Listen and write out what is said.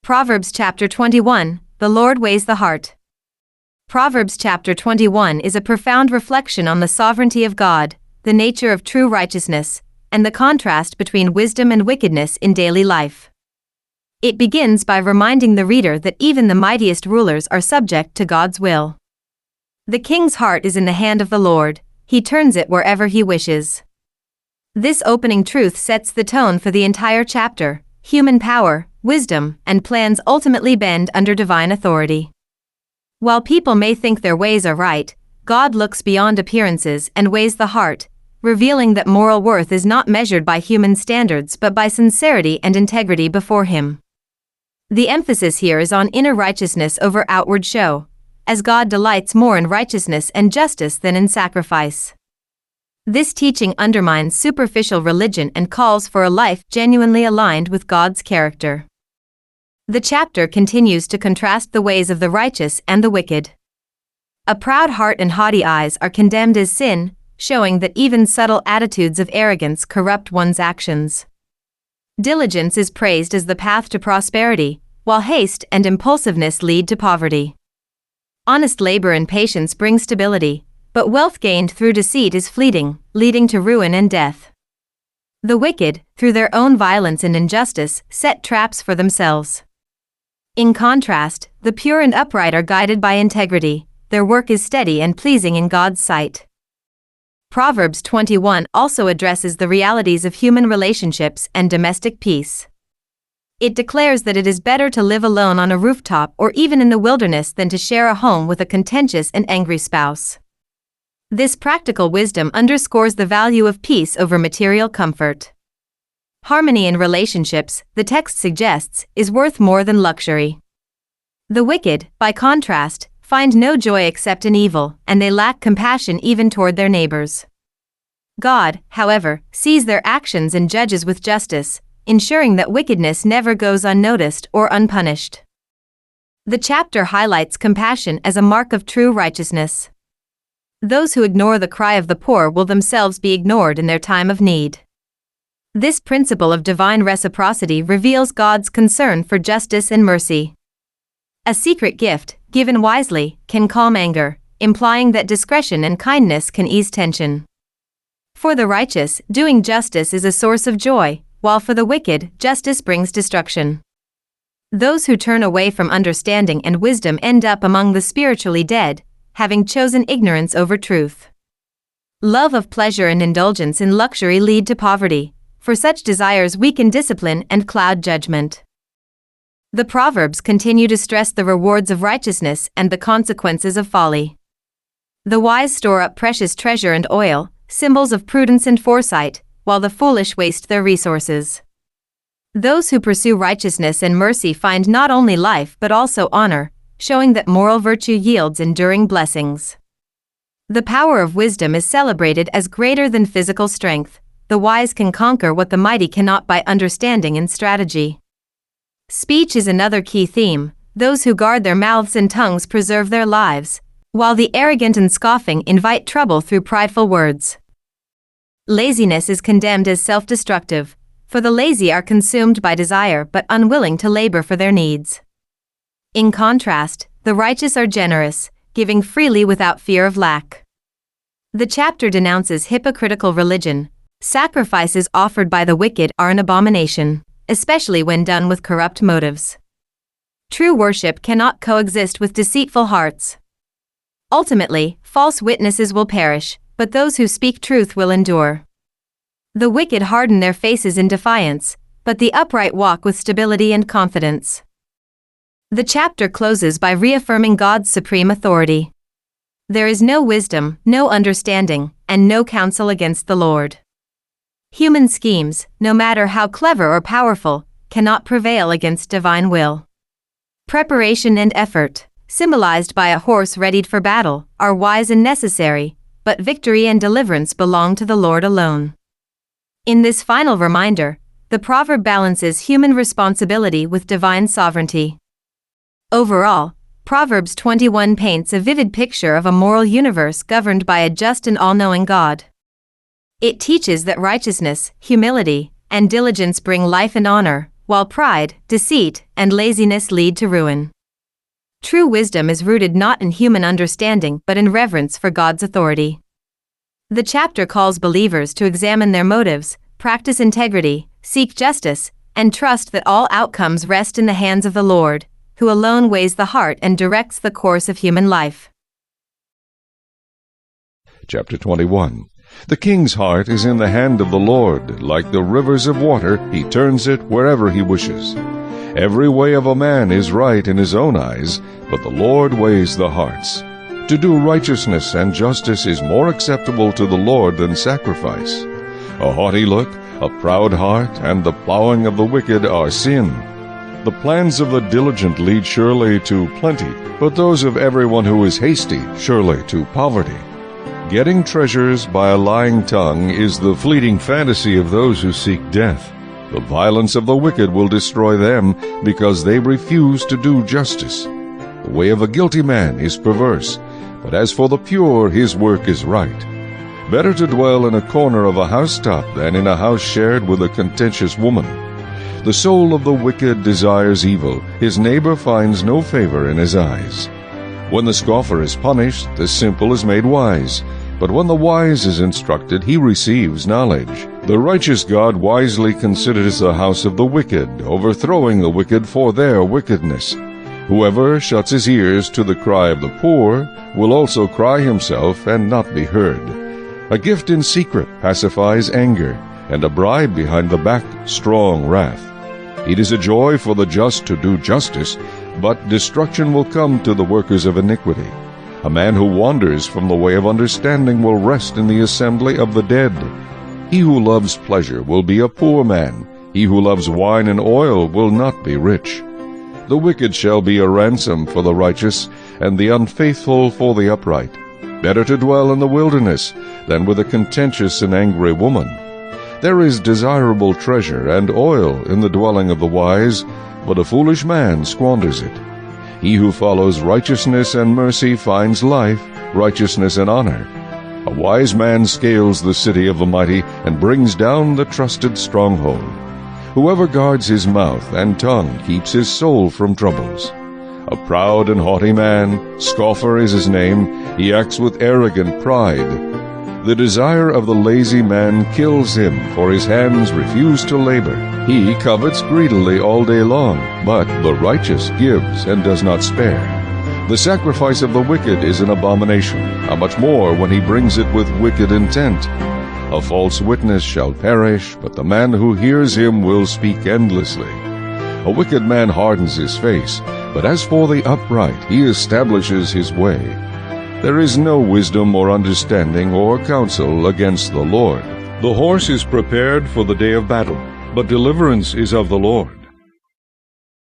Proverbs chapter 21, The Lord weighs the heart. Proverbs chapter 21 is a profound reflection on the sovereignty of God, the nature of true righteousness, and the contrast between wisdom and wickedness in daily life. It begins by reminding the reader that even the mightiest rulers are subject to God's will. The king's heart is in the hand of the Lord, he turns it wherever he wishes. This opening truth sets the tone for the entire chapter. Human power, wisdom, and plans ultimately bend under divine authority. While people may think their ways are right, God looks beyond appearances and weighs the heart, revealing that moral worth is not measured by human standards but by sincerity and integrity before Him. The emphasis here is on inner righteousness over outward show, as God delights more in righteousness and justice than in sacrifice. This teaching undermines superficial religion and calls for a life genuinely aligned with God's character. The chapter continues to contrast the ways of the righteous and the wicked. A proud heart and haughty eyes are condemned as sin, showing that even subtle attitudes of arrogance corrupt one's actions. Diligence is praised as the path to prosperity, while haste and impulsiveness lead to poverty. Honest labor and patience bring stability, but wealth gained through deceit is fleeting, leading to ruin and death. The wicked, through their own violence and injustice, set traps for themselves. In contrast, the pure and upright are guided by integrity, their work is steady and pleasing in God's sight. Proverbs 21 also addresses the realities of human relationships and domestic peace. It declares that it is better to live alone on a rooftop or even in the wilderness than to share a home with a contentious and angry spouse. This practical wisdom underscores the value of peace over material comfort. Harmony in relationships, the text suggests, is worth more than luxury. The wicked, by contrast, find no joy except in evil, and they lack compassion even toward their neighbors. God, however, sees their actions and judges with justice, ensuring that wickedness never goes unnoticed or unpunished. The chapter highlights compassion as a mark of true righteousness. Those who ignore the cry of the poor will themselves be ignored in their time of need. This principle of divine reciprocity reveals God's concern for justice and mercy. A secret gift, given wisely, can calm anger, implying that discretion and kindness can ease tension. For the righteous, doing justice is a source of joy, while for the wicked, justice brings destruction. Those who turn away from understanding and wisdom end up among the spiritually dead, having chosen ignorance over truth. Love of pleasure and indulgence in luxury lead to poverty, for such desires weaken discipline and cloud judgment. The Proverbs continue to stress the rewards of righteousness and the consequences of folly. The wise store up precious treasure and oil, symbols of prudence and foresight, while the foolish waste their resources. Those who pursue righteousness and mercy find not only life but also honor, showing that moral virtue yields enduring blessings. The power of wisdom is celebrated as greater than physical strength. The wise can conquer what the mighty cannot by understanding and strategy. Speech is another key theme. Those who guard their mouths and tongues preserve their lives, while the arrogant and scoffing invite trouble through prideful words. Laziness is condemned as self-destructive, for the lazy are consumed by desire but unwilling to labor for their needs. In contrast, the righteous are generous, giving freely without fear of lack. The chapter denounces hypocritical religion. Sacrifices offered by the wicked are an abomination, especially when done with corrupt motives. True worship cannot coexist with deceitful hearts. Ultimately, false witnesses will perish, but those who speak truth will endure. The wicked harden their faces in defiance, but the upright walk with stability and confidence. The chapter closes by reaffirming God's supreme authority. There is no wisdom, no understanding, and no counsel against the Lord. Human schemes, no matter how clever or powerful, cannot prevail against divine will. Preparation and effort, symbolized by a horse readied for battle, are wise and necessary, but victory and deliverance belong to the Lord alone. In this final reminder, the proverb balances human responsibility with divine sovereignty. Overall, Proverbs 21 paints a vivid picture of a moral universe governed by a just and all-knowing God. It teaches that righteousness, humility, and diligence bring life and honor, while pride, deceit, and laziness lead to ruin. True wisdom is rooted not in human understanding but in reverence for God's authority. The chapter calls believers to examine their motives, practice integrity, seek justice, and trust that all outcomes rest in the hands of the Lord, who alone weighs the heart and directs the course of human life. Chapter 21. The king's heart is in the hand of the Lord. Like the rivers of water, he turns it wherever he wishes. Every way of a man is right in his own eyes, but the Lord weighs the hearts. To do righteousness and justice is more acceptable to the Lord than sacrifice. A haughty look, a proud heart, and the plowing of the wicked are sin. The plans of the diligent lead surely to plenty, but those of everyone who is hasty surely to poverty. Getting treasures by a lying tongue is the fleeting fantasy of those who seek death. The violence of the wicked will destroy them, because they refuse to do justice. The way of a guilty man is perverse, but as for the pure, his work is right. Better to dwell in a corner of a housetop than in a house shared with a contentious woman. The soul of the wicked desires evil, his neighbor finds no favor in his eyes. When the scoffer is punished, the simple is made wise, but when the wise is instructed, he receives knowledge. The righteous God wisely considers the house of the wicked, overthrowing the wicked for their wickedness. Whoever shuts his ears to the cry of the poor will also cry himself and not be heard. A gift in secret pacifies anger, and a bribe behind the back strong wrath. It is a joy for the just to do justice, but destruction will come to the workers of iniquity. A man who wanders from the way of understanding will rest in the assembly of the dead. He who loves pleasure will be a poor man. He who loves wine and oil will not be rich. The wicked shall be a ransom for the righteous, and the unfaithful for the upright. Better to dwell in the wilderness than with a contentious and angry woman. There is desirable treasure and oil in the dwelling of the wise, but a foolish man squanders it. He who follows righteousness and mercy finds life, righteousness and honor. A wise man scales the city of the mighty and brings down the trusted stronghold. Whoever guards his mouth and tongue keeps his soul from troubles. A proud and haughty man, scoffer is his name, he acts with arrogant pride. The desire of the lazy man kills him, for his hands refuse to labor. He covets greedily all day long, but the righteous gives and does not spare. The sacrifice of the wicked is an abomination, how much more when he brings it with wicked intent. A false witness shall perish, but the man who hears him will speak endlessly. A wicked man hardens his face, but as for the upright, he establishes his way. There is no wisdom or understanding or counsel against the Lord. The horse is prepared for the day of battle, but deliverance is of the Lord.